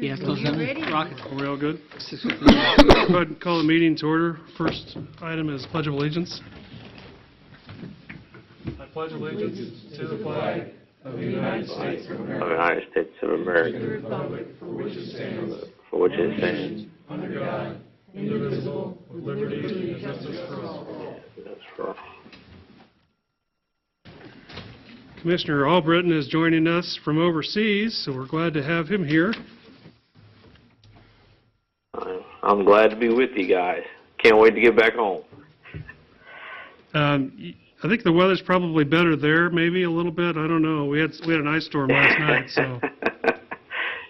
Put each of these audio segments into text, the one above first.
Yeah, close that. Rocket. Are we all good? Go ahead and call the meeting to order. First item is Pledge of Allegiance. I pledge allegiance to the flag of the United States of America, the republic for which it stands, under God, indivisible, with liberty and justice for all. Commissioner Albritton is joining us from overseas, so we're glad to have him here. I'm glad to be with you guys. Can't wait to get back home. I think the weather's probably better there, maybe a little bit. I don't know. We had an ice storm last night, so.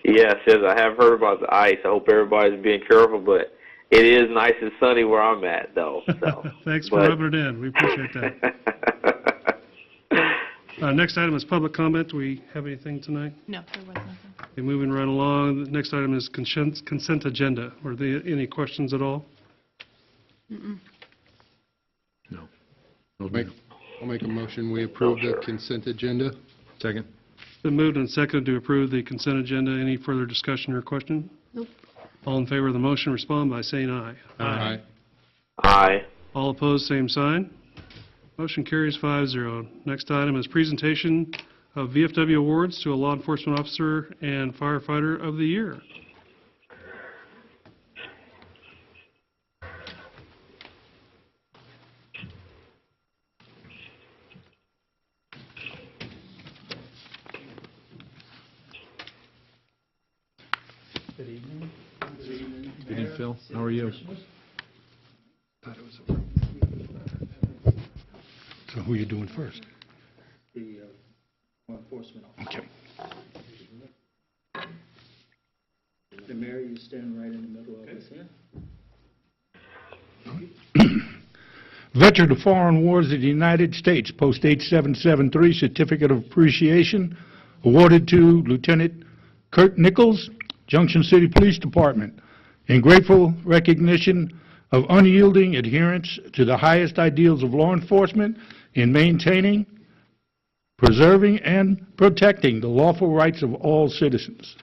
Yes, I have heard about the ice. I hope everybody's being careful, but it is nice and sunny where I'm at, though. So. Thanks for rubbing it in. We appreciate that. Next item is public comment. Do we have anything tonight? No, there was nothing. Okay, moving right along. The next item is consent agenda. Were there any questions at all? Mm-mm. No. I'll make a motion. We approve the consent agenda. Second. Been moved and seconded to approve the consent agenda. Any further discussion or question? Nope. All in favor of the motion respond by saying aye. Aye. Aye. All opposed, same sign. Motion carries 5-0. Next item is presentation of VFW awards to a law enforcement officer and firefighter of the year. Good evening. Good evening, Phil. How are you? So who are you doing first? The law enforcement officer. Okay. The mayor, you stand right in the middle of us here. Veteran of Foreign Wars of the United States, Post 8773, Certificate of Appreciation, awarded to Lieutenant Kurt Nichols, Junction City Police Department, in grateful recognition of unyielding adherence to the highest ideals of law enforcement in maintaining, preserving, and protecting the lawful rights of all citizens.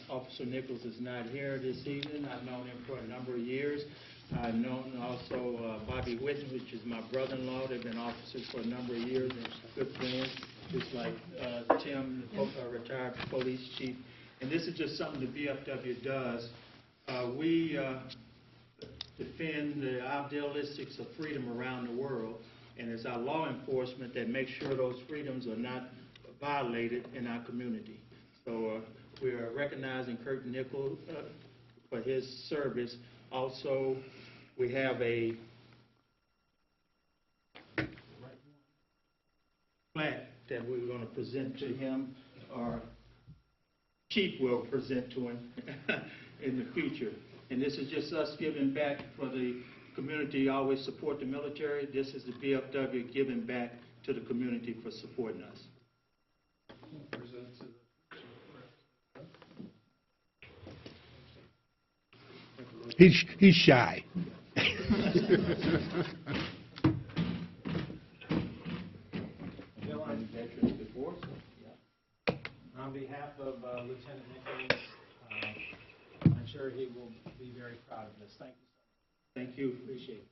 Officer Nichols is not here this evening. I've known him for a number of years. I've known also Bobby Whitten, which is my brother-in-law. They've been officers for a number of years. They're good friends, just like Tim, the retired police chief. And this is just something the VFW does. We defend the idealistics of freedom around the world, and it's our law enforcement that makes sure those freedoms are not violated in our community. So we are recognizing Kurt Nichols for his service. Also, we have a plaque that we're going to present to him, or Chief will present to him in the future. And this is just us giving back for the community. Always support the military. This is the VFW giving back to the community for supporting us. He's shy. On behalf of Lieutenant Nichols, I'm sure he will be very proud of this. Thank you so much. Thank you. Appreciate it.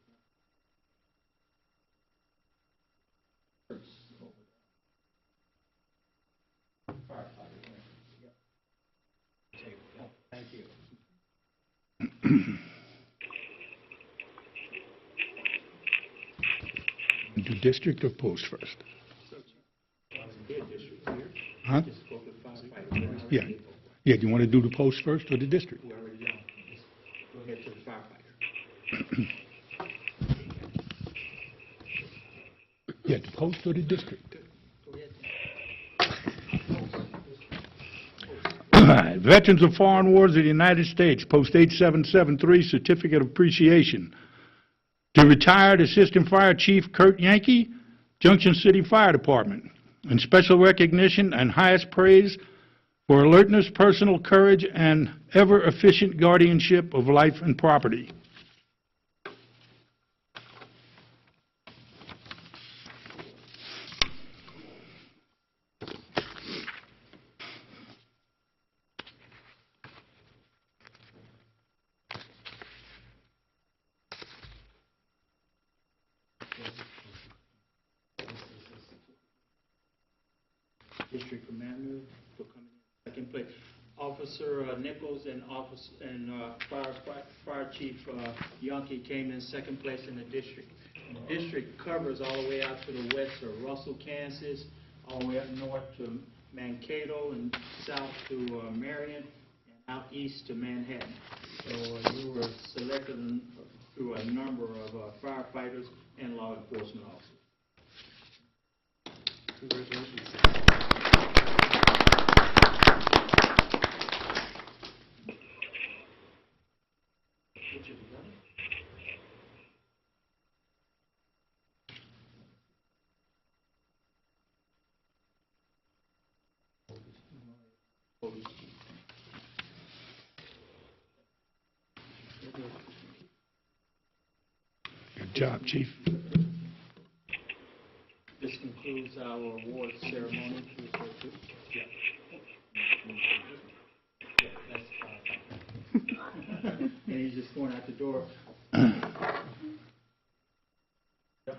Thank you. Do district or post first? Huh? Yeah. Yeah, do you want to do the post first or the district? We already done. Go ahead to the firefighter. Yeah, the post or the district? Go ahead. All right. Veterans of Foreign Wars of the United States, Post 8773, Certificate of Appreciation. To retired Assistant Fire Chief Kurt Yankee, Junction City Fire Department, in special recognition and highest praise for alertness, personal courage, and ever-efficient guardianship of life and property. district commander, for coming in second place. Officer Nichols and Fire Chief Yonke came in second place in the district. The district covers all the way out to the west of Russell, Kansas, all the way up north to Mankato, and south to Marion, and out east to Manhattan. So you were selected through a number of firefighters and law enforcement officers. Congratulations. Good job, Chief. This concludes our award ceremony. Yeah. Yeah, that's fine. And he's just going out the door. Yep.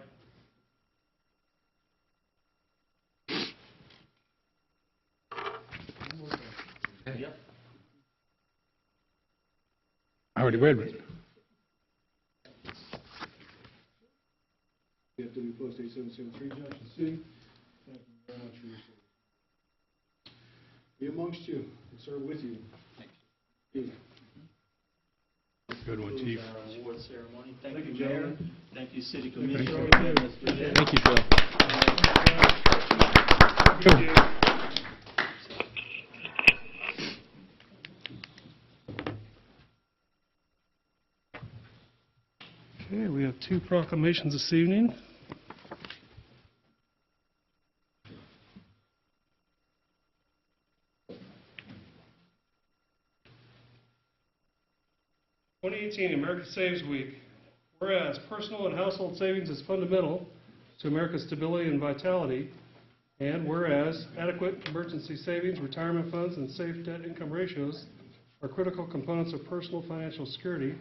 Yep. I already read it. VFW Post 8773, Junction City. Thank you very much for your service. Be amongst you and serve with you. Thank you. Good one, Chief. Our award ceremony. Thank Thank you, you, Mayor. gentlemen. Thank you, City you. Commissioner. Thank you, Phil. Okay, we have two proclamations this evening. America Saves Week. Whereas personal and household savings is fundamental to America's stability and vitality, and whereas adequate emergency savings, retirement funds, and safe debt income ratios are critical components of personal financial security,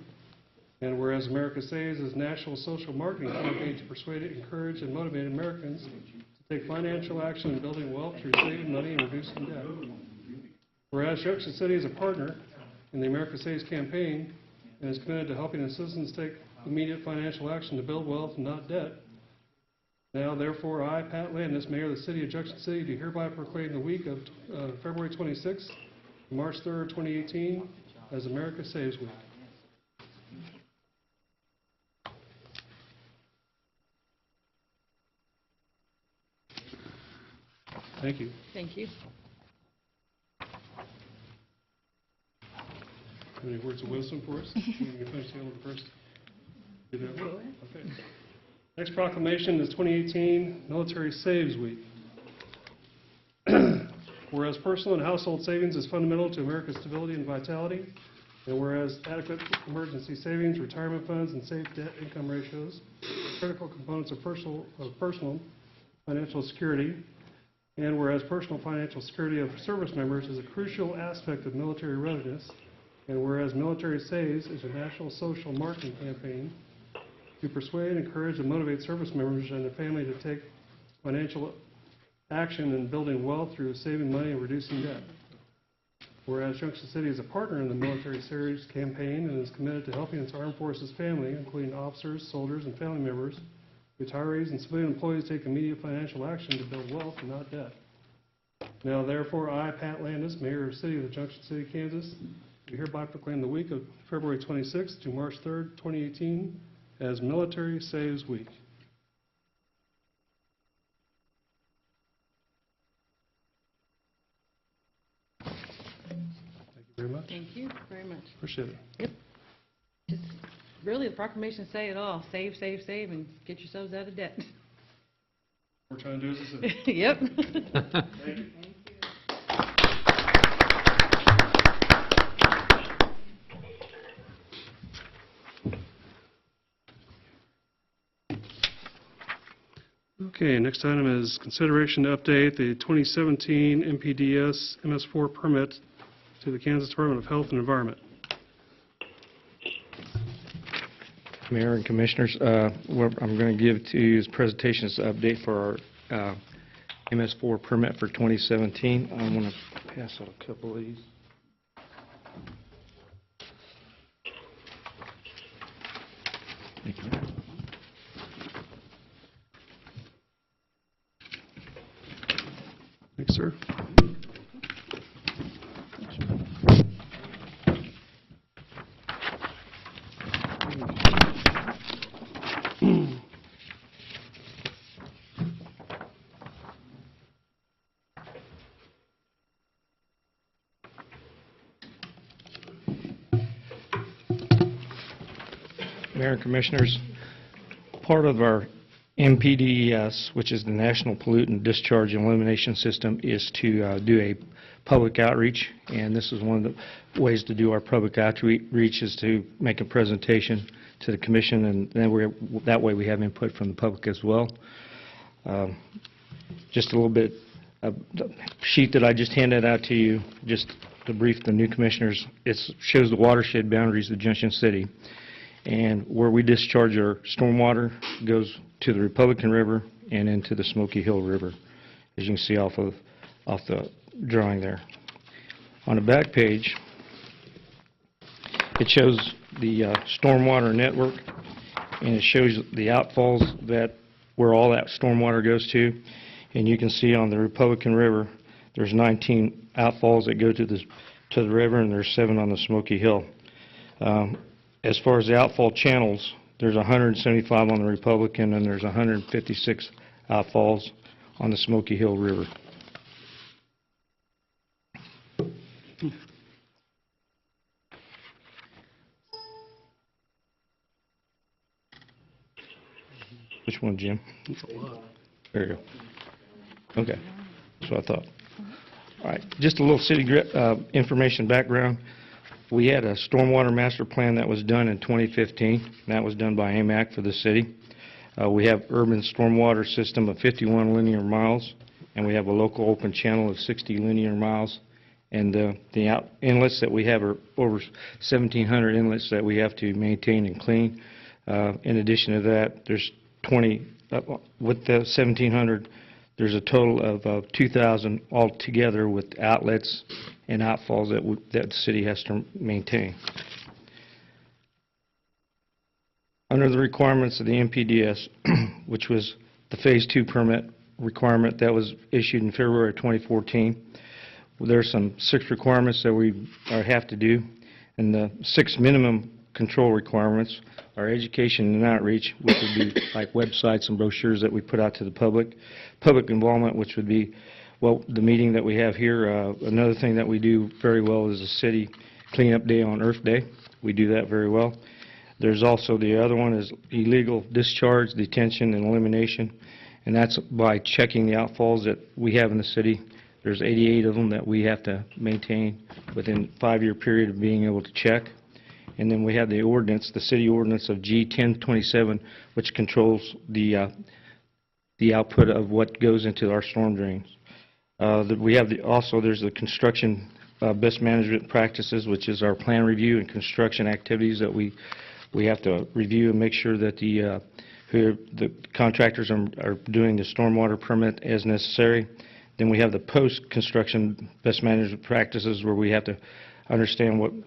and whereas America Saves is a national social marketing campaign to persuade, encourage, and motivate Americans to take financial action in building wealth through saving money and reducing debt. Whereas Junction City is a partner in the America Saves campaign and is committed to helping its citizens take immediate financial action to build wealth and not debt. Now, therefore, I, Pat Landis, Mayor of the City of Junction City, do hereby proclaim the week of February 26th, March 3rd, 2018, as America Saves Week. Thank you. Thank you. Any words of wisdom for us? You want to finish the other first? Do that one? Okay. Next proclamation is 2018 Military Saves Week. Whereas personal and household savings is fundamental to America's stability and vitality, and whereas adequate emergency savings, retirement funds, and safe debt income ratios are critical components of personal financial security, and whereas personal financial security of service members is a crucial aspect of military readiness, and whereas Military Saves is a national social marketing campaign to persuade, encourage, and motivate service members and their family to take financial action in building wealth through saving money and reducing debt. Whereas Junction City is a partner in the Military Saves campaign and is committed to helping its armed forces family, including officers, soldiers, and family members, retirees, and civilian employees take immediate financial action to build wealth and not debt. Now, therefore, I, Pat Landis, Mayor of the City of Junction City, Kansas, do hereby proclaim the week of February 26th to March 3rd, 2018, as Military Saves Week. Thank you very much. Thank you very much. Appreciate it. Yep. Just really, the proclamation say it all. Save, save, save, and get yourselves out of debt. What we're trying to do is this. Yep. Thank you. Okay, next item is consideration to update the 2017 MPDS MS4 permit to the Kansas Department of Health and Environment. Mayor and Commissioners, what I'm going to give to you is presentations update for our MS4 permit for 2017. I'm going to pass out a couple of these. Thanks, sir. Mayor and Commissioners, part of our NPDES, which is the National Pollutant Discharge and Elimination System, is to do a public outreach, and this is one of the ways to do our public outreach is to make a presentation to the Commission, and then that way we have input from the public as well. Just a little bit, the sheet that I just handed out to you, just to brief the new Commissioners, it shows the watershed boundaries of Junction City. And where we discharge our stormwater goes to the Republican River and into the Smoky Hill River, as you can see off the drawing there. On the back page, it shows the stormwater network, and it shows the outfalls where all that stormwater goes to. And you can see on the Republican River, there's 19 outfalls that go to the river, and there's 7 on the Smoky Hill. As far as the outfall channels, there's 175 on the Republican, and there's 156 outfalls on the Smoky Hill River. Which one, Jim? There you go. Okay, that's what I thought. All right, just a little city information background. We had a stormwater master plan that was done in 2015. That was done by AMAC for the city. We have urban stormwater system of 51 linear miles, and we have a local open channel of 60 linear miles. And the inlets that we have are over 1,700 inlets that we have to maintain and clean. In addition to that, there's 20, with the 1,700, there's a total of 2,000 altogether with outlets and outfalls that the city has to maintain. Under the requirements of the NPDES, which was the Phase 2 permit requirement that was issued in February of 2014, there's some 6 requirements that we have to do, and the 6 minimum control requirements are education and outreach, which would be like websites and brochures that we put out to the public involvement, which would be, well, the meeting that we have here. Another thing that we do very well is the city cleanup day on Earth Day. We do that very well. There's also the other one is illegal discharge, detention, and elimination, and that's by checking the outfalls that we have in the city. There's 88 of them that we have to maintain within a 5-year period of being able to check. And then we have the ordinance, the city ordinance of G1027, which controls the output of what goes into our storm drains. We have also there's the construction best management practices, which is our plan review and construction activities that we have to review and make sure that the contractors are doing the stormwater permit as necessary. Then we have the post-construction best management practices, where we have to understand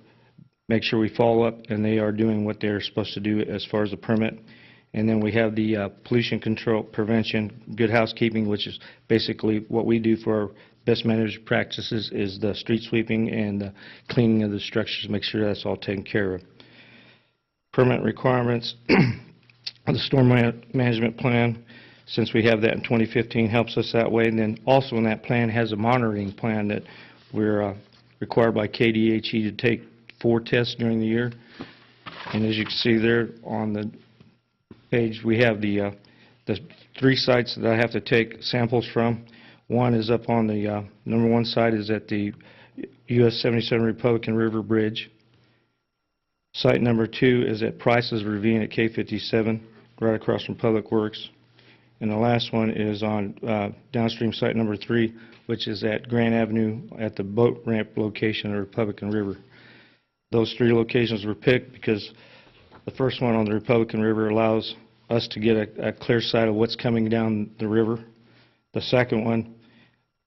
make sure we follow up and they are doing what they're supposed to do as far as the permit. And then we have the pollution control prevention, good housekeeping, which is basically what we do for our best management practices, is the street sweeping and the cleaning of the structures, make sure that's all taken care of. Permit requirements, the storm management plan, since we have that in 2015, helps us that way. And then also in that plan has a monitoring plan that we're required by KDHE to take 4 tests during the year. And as you can see there on the page, we have the 3 sites that I have to take samples from. One is up on the number 1 site is at the US 77 Republican River Bridge. Site number 2 is at Price's Ravine at K57, right across from Public Works. And the last one is on downstream site number 3, which is at Grand Avenue at the boat ramp location of Republican River. Those 3 locations were picked because the first one on the Republican River allows us to get a clear sight of what's coming down the river. The second one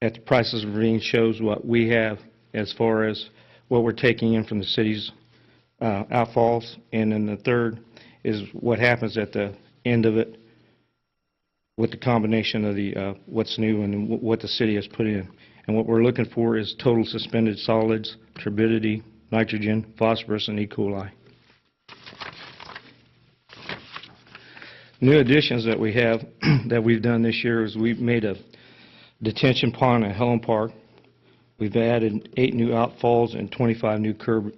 at the prices of ravine shows what we have as far as what we're taking in from the city's outfalls. And then the third is what happens at the end of it with the combination of the what's new and what the city has put in. And what we're looking for is total suspended solids, turbidity, nitrogen, phosphorus, and E. coli. New additions that we have that we've done this year is we've made a detention pond at Helen Park. We've added 8 new outfalls and 25 new curb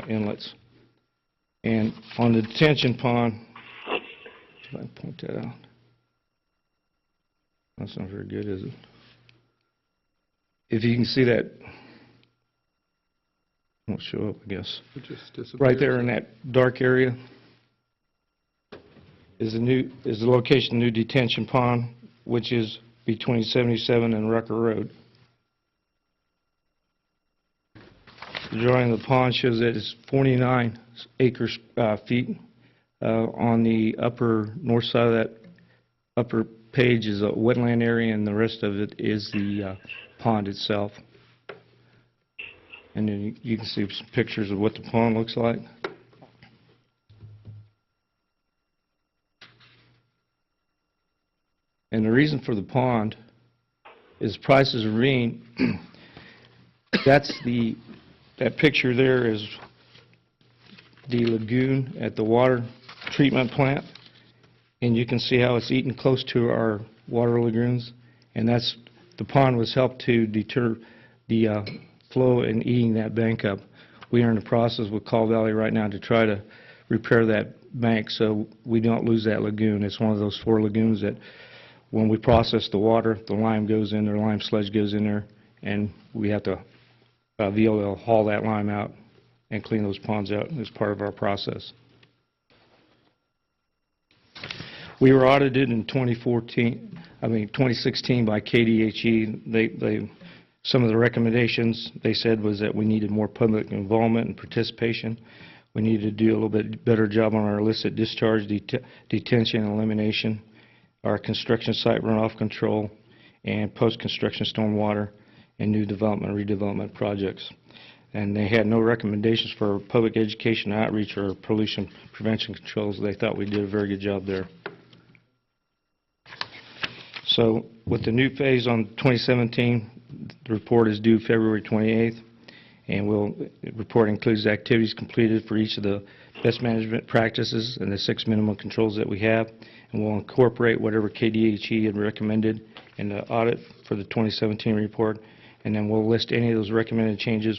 inlets. And on the detention pond, if I can point that out. That's not very good, is it? If you can see that, won't show up, I guess. It just disappears. Right there in that dark area is the location of the new detention pond, which is between 77 and Rucker Road. The drawing of the pond shows that it's 49 feet. On the upper north side of that upper page is a wetland area, and the rest of it is the pond itself. And then you can see some pictures of what the pond looks like. And the reason for the pond is prices of ravine. That picture there is the lagoon at the water treatment plant. And you can see how it's eaten close to our water lagoons. And the pond was helped to deter the flow and eating that bank up. We are in the process with Call Valley right now to try to repair that bank so we don't lose that lagoon. It's one of those 4 lagoons that when we process the water, the lime goes in there, lime sludge goes in there, and we have to be able to haul that lime out and clean those ponds out as part of our process. We were audited in 2016 by KDHE. Some of the recommendations they said was that we needed more public involvement and participation. We needed to do a little bit better job on our illicit discharge, detention and elimination, our construction site runoff control, and post-construction stormwater and new development and redevelopment projects. And they had no recommendations for public education outreach or pollution prevention controls. They thought we did a very good job there. So with the new phase on 2017, the report is due February 28th, and report includes the activities completed for each of the best management practices and the 6 minimum controls that we have, and we'll incorporate whatever KDHE had recommended in the audit for the 2017 report, and then we'll list any of those recommended changes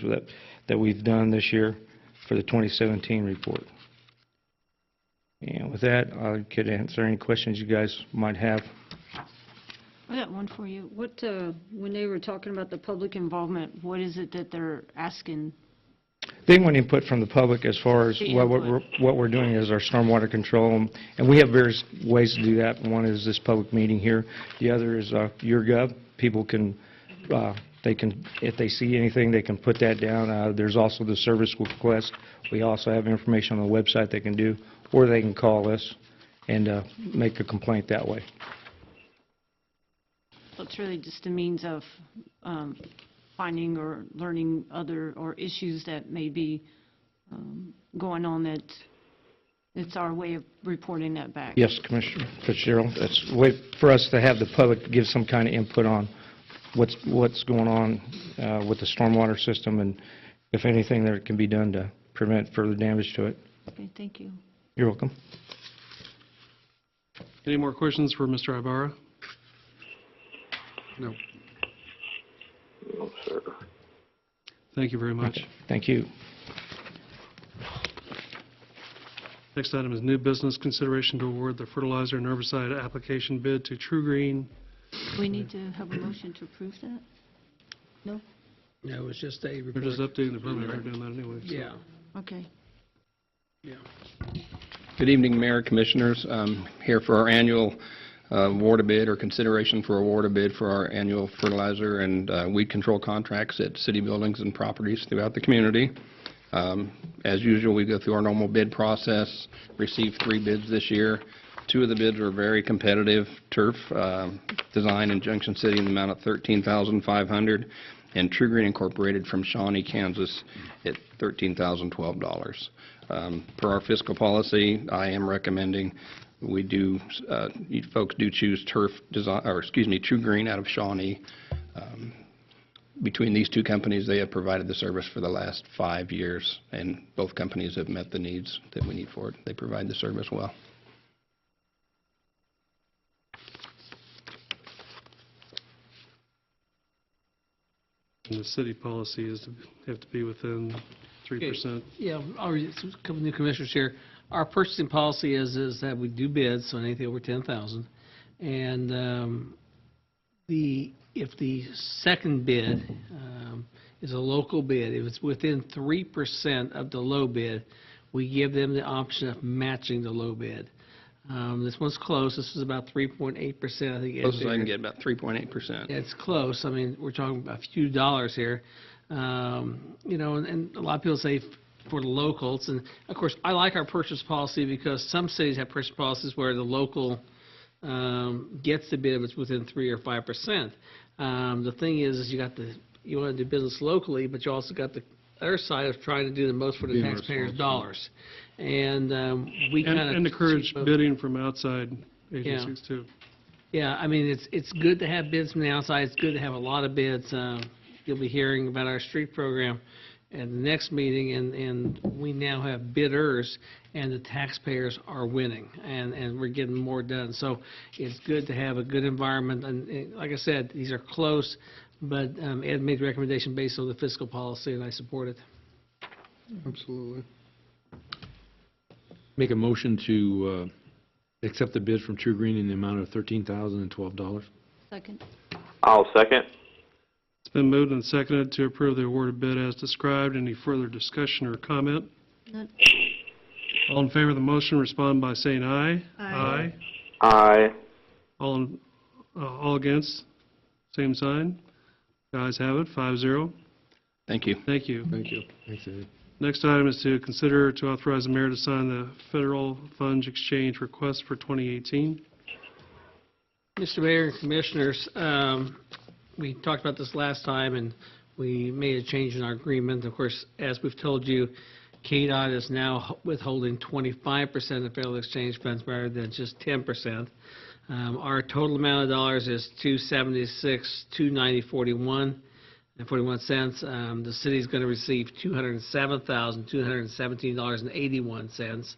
that we've done this year for the 2017 report. And with that, I could answer any questions you guys might have. I got one for you. When they were talking about the public involvement, what is it that they're asking? They want input from the public as far as what we're doing is our stormwater control, and we have various ways to do that. One is this public meeting here. The other is YourGov. People can, if they see anything, they can put that down. There's also the service request. We also have information on the website they can do, or they can call us and make a complaint that way. So it's really just a means of finding or learning or issues that may be going on, that it's our way of reporting that back. Yes, Commissioner Fitzgerald. That's a way for us to have the public give some kind of input on what's going on with the stormwater system, and if anything that can be done to prevent further damage to it. Okay, thank you. You're welcome. Any more questions for Mr. Ibarra? No. No, sir. Thank you very much. Okay, thank you. Next item is new business, consideration to award the fertilizer and herbicide application bid to True Green. Do we need to have a motion to approve that? No? No, it's just a They're report. just updating the permit, they're doing that anyway. So. Yeah. Okay. Yeah. Good evening, Mayor, Commissioners. Here for our annual award a bid or consideration for award a bid for our annual fertilizer and weed control contracts at city buildings and properties throughout the community. As usual, we go through our normal bid process, received 3 bids this year. Two of the bids were very competitive. Turf Design in Junction City in the amount of $13,500, and True Green Incorporated from Shawnee, Kansas at $13,012. Per our fiscal policy, I am recommending you folks do choose True Green out of Shawnee. Between these two companies, they have provided the service for the last 5 years, and both companies have met the needs that we need for it. They provide the service well. And the city policy is to have to be within 3%. Yeah, a couple new commissioners here. Our purchasing policy is that we do bids, so anything over 10,000. And if the second bid is a local bid, if it's within 3% of the low bid, we give them the option of matching the low bid. This one's close. This is about 3.8%, I think. Close as I can get, about 3.8%. Yeah, it's close. I mean, we're talking about a few dollars here. You know, and a lot of people say for the locals, and of course, I like our purchase policy because some cities have purchase policies where the local gets the bid if it's within 3 or 5%. The thing is you want to do business locally, but you also got the other side of trying to do the most for the taxpayers' dollars. And we kind of encourage bidding from outside agencies too. Yeah, I mean, it's good to have bids from the outside. It's good to have a lot of bids. You'll be hearing about our street program at the next meeting, and we now have bidders, and the taxpayers are winning, and we're getting more done. So it's good to have a good environment. And like I said, these are close, but Ed made a recommendation based on the fiscal policy, and I support it. Absolutely. Make a motion to accept the bid from True Green in the amount of $13,012. Second. I'll second. It's been moved and seconded to approve the awarded bid as described. Any further discussion or comment? None. All in favor of the motion respond by saying aye. Aye. Aye. All against? Same sign. The ayes have it, 5-0. Thank you. Thank you. Thank you. Thanks, Ed. Next item is to consider to authorize the mayor to sign the federal funds exchange request for 2018. Mr. Mayor and Commissioners, we talked about this last time, and we made a change in our agreement. Of course, as we've told you, KDOT is now withholding 25% of federal exchange funds rather than just 10%. Our total amount of dollars is $276,290.41. The city is going to receive $207,217.81.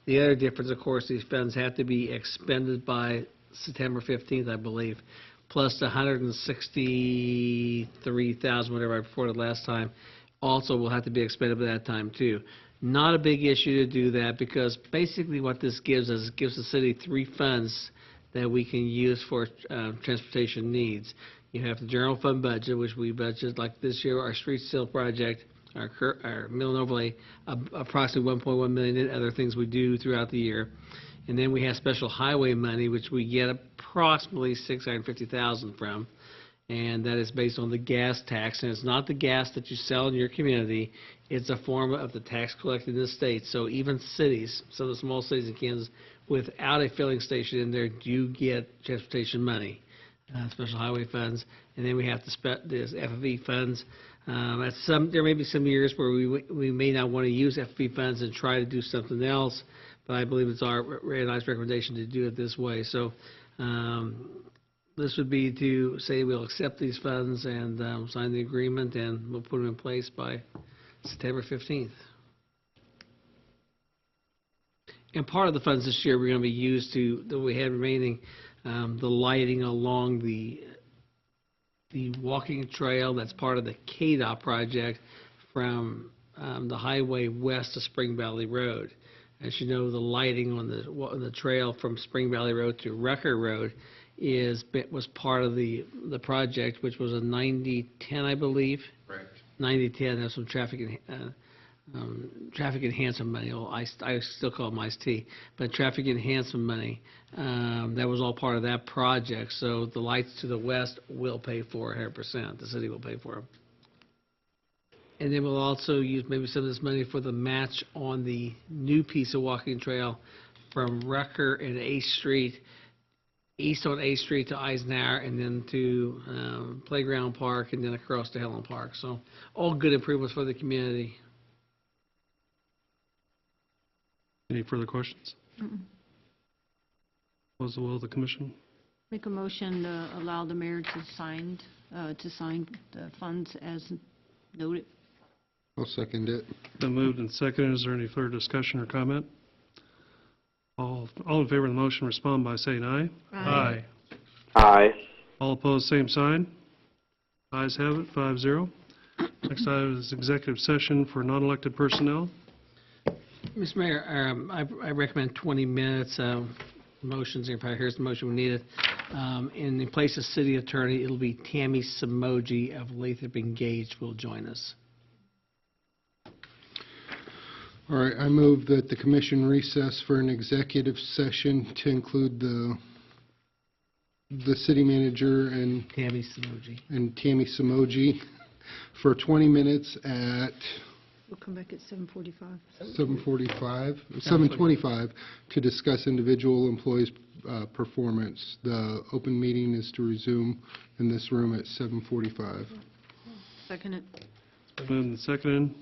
The other difference, of course, these funds have to be expended by September 15th, I believe, plus the $163,000, whatever I reported last time, also will have to be expended by that time too. Not a big issue to do that, because basically what this gives us, it gives the city 3 funds that we can use for transportation needs. You have the general fund budget, which we budgeted, like this year, our street seal project, our mill and overlay, approximately $1.1 million, and other things we do throughout the year. And then we have special highway money, which we get approximately $650,000 from, and that is based on the gas tax. And it's not the gas that you sell in your community; it's a form of the tax collected in the state. So even cities, some of the small cities in Kansas, without a filling station in there, do get transportation money. Special highway funds, and then we have the FFE funds. There may be some years where we may not want to use FFE funds and try to do something else, but I believe it's our very nice recommendation to do it this way. So this would be to say we'll accept these funds and sign the agreement, and we'll put them in place by September 15th. And part of the funds this year we're going to be used to, that we had remaining, the lighting along the walking trail that's part of the KDOT project from the highway west of Spring Valley Road. As you know, the lighting on the trail from Spring Valley Road to Rucker Road was part of the project, which was a 90-10, I believe. Right. 90-10. There's some traffic enhancement money. Well, I still call them ICE-T, but traffic enhancement money. That was all part of that project. So the lights to the west will pay for 100%. The city will pay for them. And then we'll also use maybe some of this money for the match on the new piece of walking trail from Rucker and 8th Street, east on 8th Street to Eisenhower, and then to Playground Park, and then across to Helen Park. So all good improvements for the community. Any further questions? What was the will of the commission? Make a motion to allow the mayor to sign the funds as noted. I'll second it. Been moved and seconded. Is there any further discussion or comment? All in favor of the motion respond by saying aye. Aye. Aye. All opposed, same sign. Ayes have it, 5-0. Next item is executive session for non-elected personnel. Mr. Mayor, I recommend 20 minutes. Motions, if I here's the motion we needed. In place of city attorney, it'll be Tammy Samoji of Lathrop Engaged will join us. All right, I move that the commission recess for an executive session to include the city manager and Tammy Samoji. Tammy Samoji for 20 minutes at We'll come back at 7:45. 7:25 to discuss individual employees' performance. The open meeting is to resume in this room at 7:45. Second it. Moved and seconded.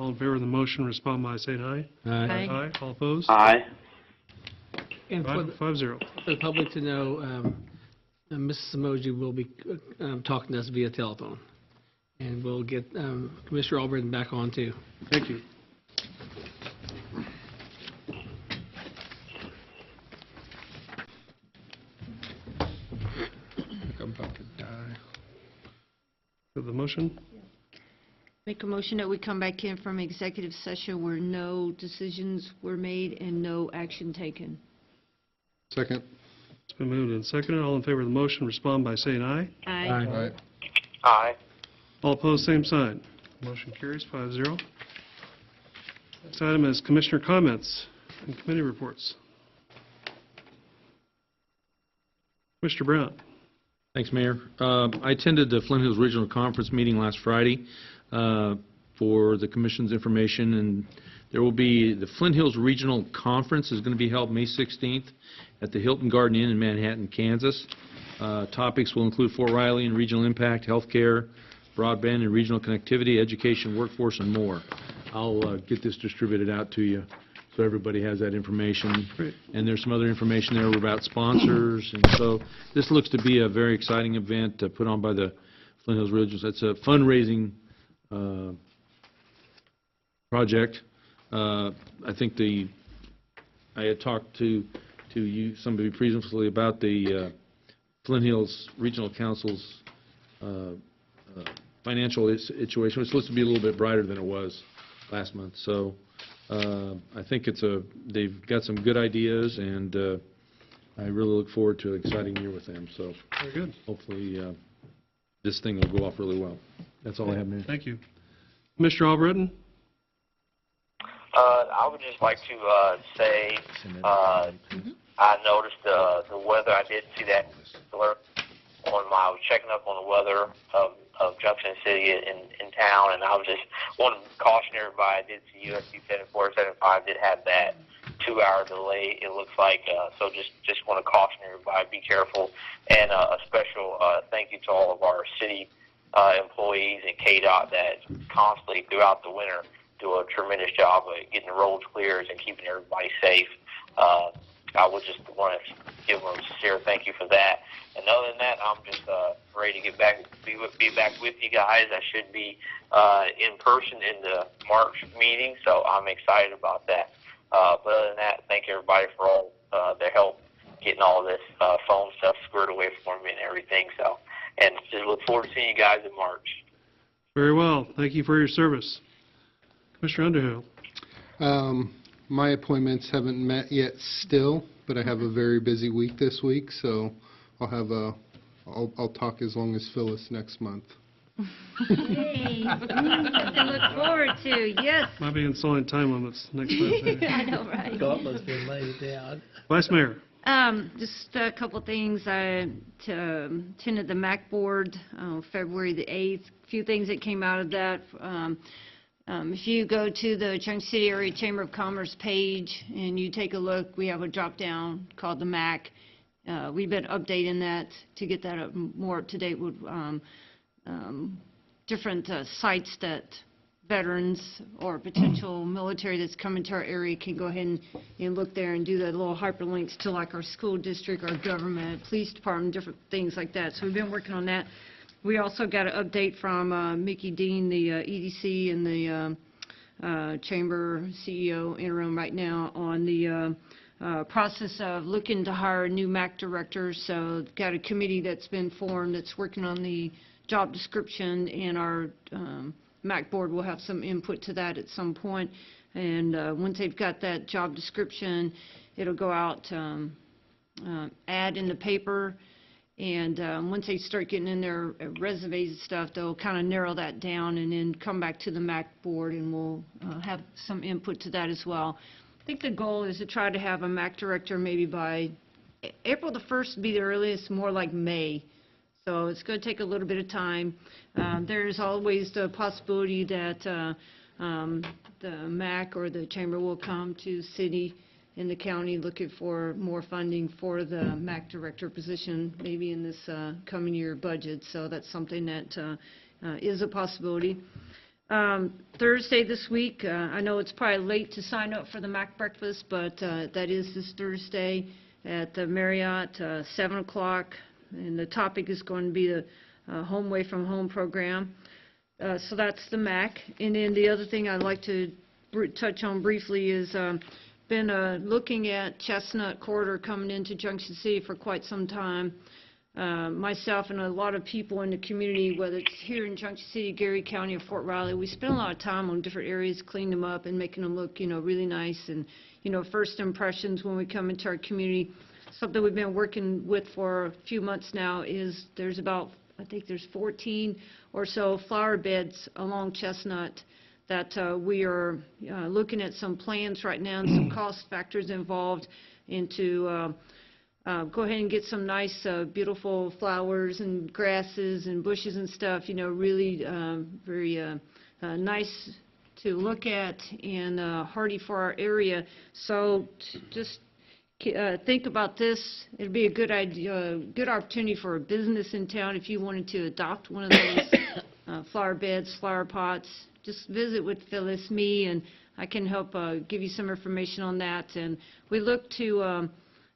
All in favor of the motion respond by saying aye. Aye. Aye. All opposed? Aye. And for the 5-0. for the public to know, Mrs. Samoji will be talking to us via telephone. And we'll get Commissioner Albritton back on too. Thank you. I'm about to die. For the motion? Make a motion that we come back in from executive session where no decisions were made and no action taken. Second. It's been moved and seconded. All in favor of the motion respond by saying aye. Aye. Aye. Aye. All opposed, same sign. Motion carries 5-0. Next item is commissioner comments and committee reports. Mr. Brown. Thanks, Mayor. I attended the Flint Hills Regional Conference meeting last Friday for the commission's information, and there will be, the Flint Hills Regional Conference is going to be held May 16th at the Hilton Garden Inn in Manhattan, Kansas. Topics will include Fort Riley and regional impact, healthcare, broadband and regional connectivity, education, workforce, and more. I'll get this distributed out to you so everybody has that information. Great. And there's some other information there about sponsors, and so this looks to be a very exciting event put on by the Flint Hills Regional. It's a fundraising project. I think I had talked to you, somebody previously, about the Flint Hills Regional Council's financial situation. It's supposed to be a little bit brighter than it was last month. So I think they've got some good ideas, and I really look forward to an exciting year with them. So Very good. hopefully this thing will go off really well. That's all I have, Mayor. Thank you. Commissioner Albritton? I would just like to say I noticed the weather. I did see that alert on I was checking up on the weather of Junction City in town, and I was just wanting to caution everybody. I did see USD 7475 did have that 2-hour delay, it looks like. So just want to caution everybody, be careful. And a special thank you to all of our city employees and KDOT that constantly throughout the winter do a tremendous job of getting the roads clear and keeping everybody safe. I would just want to give them a sincere thank you for that. And other than that, I'm just ready to get back, be back with you guys. I should be in person in the March meeting, so I'm excited about that. But other than that, thank everybody for all their help getting all this phone stuff squared away for me and everything. So, and just look forward to seeing you guys in March. Very well. Thank you for your service. Commissioner Underhill? My appointments haven't met yet still, but I have a very busy week this week, so I'll talk as long as Phyllis next month. Hey, something to look forward to, yes. Might be installing time limits next month. I know, right? Gauntlet's been laid down. Vice Mayor? Just a couple things. I attended the MAC board February the 8th. A few things that came out of that. If you go to the Junction City Area Chamber of Commerce page and you take a look, we have a drop-down called the MAC. We've been updating that to get that up more up to date with different sites that veterans or potential military that's coming to our area can go ahead and look there and do the little hyperlinks to like our school district, our government, police department, different things like that. So we've been working on that. We also got an update from Mickey Dean, the EDC and the Chamber CEO interim right now on the process of looking to hire a new MAC director. So got a committee that's been formed that's working on the job description, and our MAC board will have some input to that at some point. And once they've got that job description, it'll go out, ad in the paper. And once they start getting in their resumes and stuff, they'll kind of narrow that down and then come back to the MAC board, and we'll have some input to that as well. I think the goal is to try to have a MAC director maybe by April the 1st would be the earliest, more like May. So it's going to take a little bit of time. There's always the possibility that the MAC or the chamber will come to city in the county looking for more funding for the MAC director position, maybe in this coming year budget. So that's something that is a possibility. Thursday this week, I know it's probably late to sign up for the MAC breakfast, but that is this Thursday at the Marriott, 7 o'clock. And the topic is going to be the Home Away from Home program. So that's the MAC. And then the other thing I'd like to touch on briefly is been looking at Chestnut Corridor coming into Junction City for quite some time. Myself and a lot of people in the community, whether it's here in Junction City, Geary County, or Fort Riley, we spend a lot of time on different areas, cleaning them up and making them look, really nice. And, first impressions when we come into our community. Something we've been working with for a few months now is there's about, I think there's 14 or so flower beds along Chestnut that we are looking at some plans right now and some cost factors involved into go ahead and get some nice, beautiful flowers and grasses and bushes and stuff, really very nice to look at and hardy for our area. So just think about this. It'd be a good idea, good opportunity for a business in town if you wanted to adopt one of those flower beds, flower pots. Just visit with Phyllis, me, and I can help give you some information on that. And we look to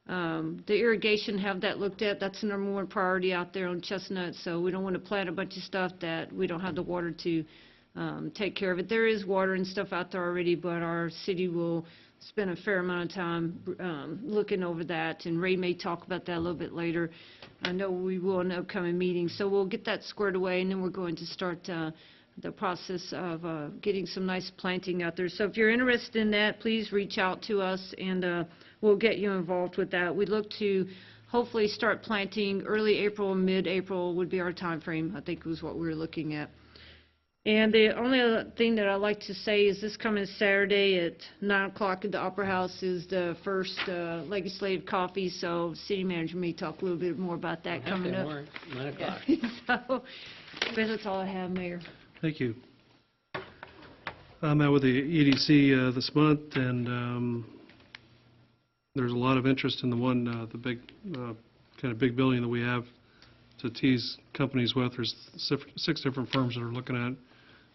the irrigation, have that looked at. That's the #1 priority out there on Chestnut. So we don't want to plant a bunch of stuff that we don't have the water to take care of it. There is water and stuff out there already, but our city will spend a fair amount of time looking over that, and Ray may talk about that a little bit later. I know we will in upcoming meetings, so we'll get that squared away, and then we're going to start the process of getting some nice planting out there. So if you're interested in that, please reach out to us, and we'll get you involved with that. We look to hopefully start planting early April, mid-April would be our time frame, I think was what we were looking at. And the only other thing that I'd like to say is this coming Saturday at 9 o'clock at the Opera House is the first legislative coffee, so city manager may talk a little bit more about that coming up. 9 o'clock. So, that's all I have, Mayor. Thank you. I met with the EDC this month, and there's a lot of interest in the big, kind of big building that we have to tease companies with. There's 6 different firms that are looking at it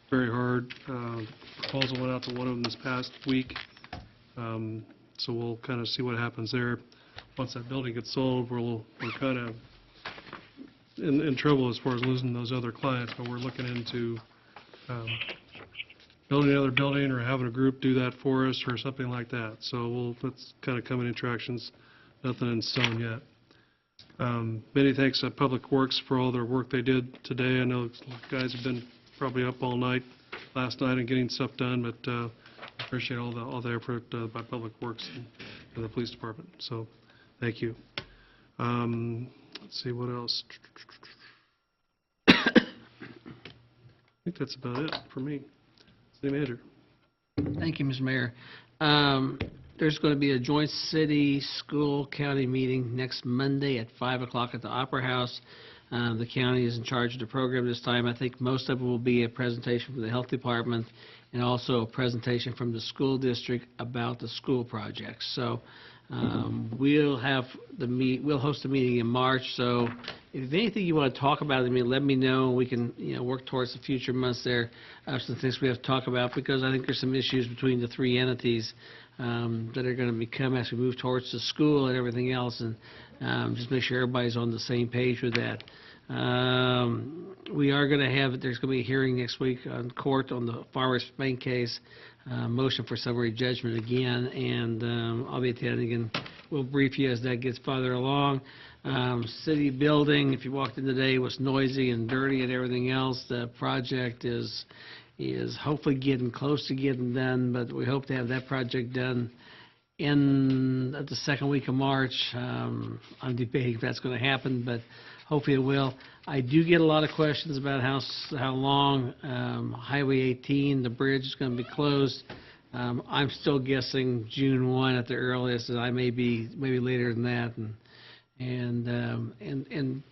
very hard. Proposal went out to one of them this past week, so we'll kind of see what happens there. Once that building gets sold, we're kind of in trouble as far as losing those other clients, but we're looking into building another building or having a group do that for us or something like that. So that's kind of coming in tractions. Nothing in stone yet. Many thanks to Public Works for all their work they did today. I know guys have been probably up all night last night and getting stuff done, but appreciate all the effort by Public Works and the police department. So thank you. Let's see what else. I think that's about it for me. City Manager. Thank you, Mr. Mayor. There's going to be a joint city, school, county meeting next Monday at 5 o'clock at the Opera House. The county is in charge of the program this time. I think most of it will be a presentation from the Health Department and also a presentation from the school district about the school projects. So we'll host a meeting in March, so if there's anything you want to talk about, let me know. We can, work towards the future months there, some things we have to talk about, because I think there's some issues between the three entities that are going to become as we move towards the school and everything else, and just make sure everybody's on the same page with that. We are going to have, there's going to be a hearing next week on court on the Farmers Bank case, motion for summary judgment again, and I'll be attending, and we'll brief you as that gets farther along. City building, if you walked in today, was noisy and dirty and everything else. The project is hopefully getting close to getting done, but we hope to have that project done in the second week of March. I'm debating if that's going to happen, but hopefully it will. I do get a lot of questions about how long Highway 18, the bridge, is going to be closed. I'm still guessing June 1 at the earliest, and I may be maybe later than that. And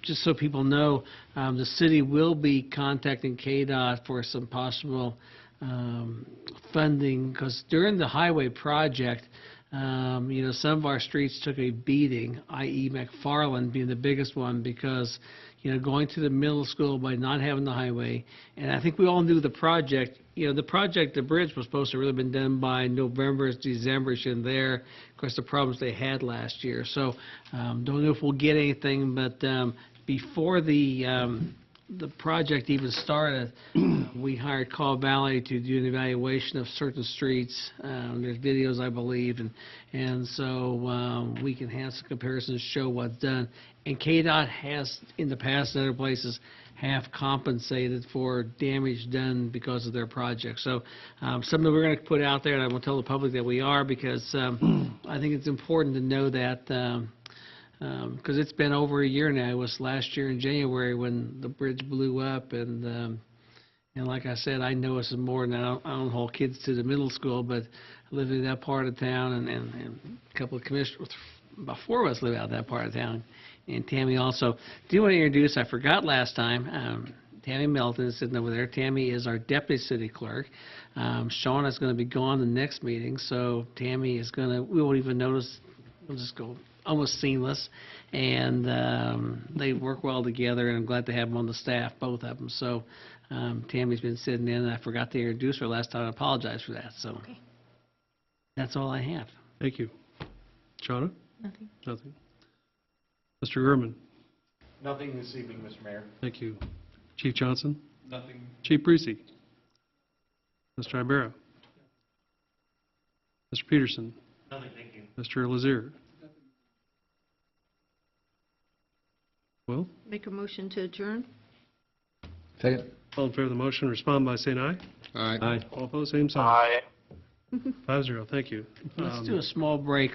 just so people know, the city will be contacting KDOT for some possible funding, because during the highway project, some of our streets took a beating, i.e. McFarland being the biggest one, because, going to the middle school by not having the highway. And I think we all knew the project, the bridge was supposed to have really been done by November, December, and there, of course, the problems they had last year. So, don't know if we'll get anything, but before the project even started, we hired Call Valley to do an evaluation of certain streets. There's videos, I believe, and so we can have some comparisons, show what's done. And KDOT has, in the past and other places, have compensated for damage done because of their project. So something we're going to put out there, and I will tell the public that we are, because I think it's important to know that, because it's been over a year now. It was last year in January when the bridge blew up, and like I said, I know it's more than I don't haul kids to the middle school, but I live in that part of town, and a couple of commissioners, about 4 of us live out of that part of town, and Tammy also. Do want to introduce, I forgot last time, Tammy Melton is sitting over there. Tammy is our deputy city clerk. Sean is going to be gone the next meeting, so Tammy is going to, we won't even notice, we'll just go almost seamless, and they work well together, and I'm glad to have them on the staff, both of them. So Tammy's been sitting in, and I forgot to introduce her last time. I apologize for that. So that's all I have. Thank you. Shauna? Nothing. Nothing. Mr. Gurman? Nothing this evening, Mr. Mayor. Thank you. Chief Johnson? Nothing. Chief Breesy? Mr. Ibarra? Mr. Peterson? Nothing, thank you. Mr. Lazier? Will? Make a motion to adjourn? Second. All in favor of the motion, respond by saying aye. Aye. Aye. All opposed, same sign. Aye. 5-0, thank you. Let's do a small break.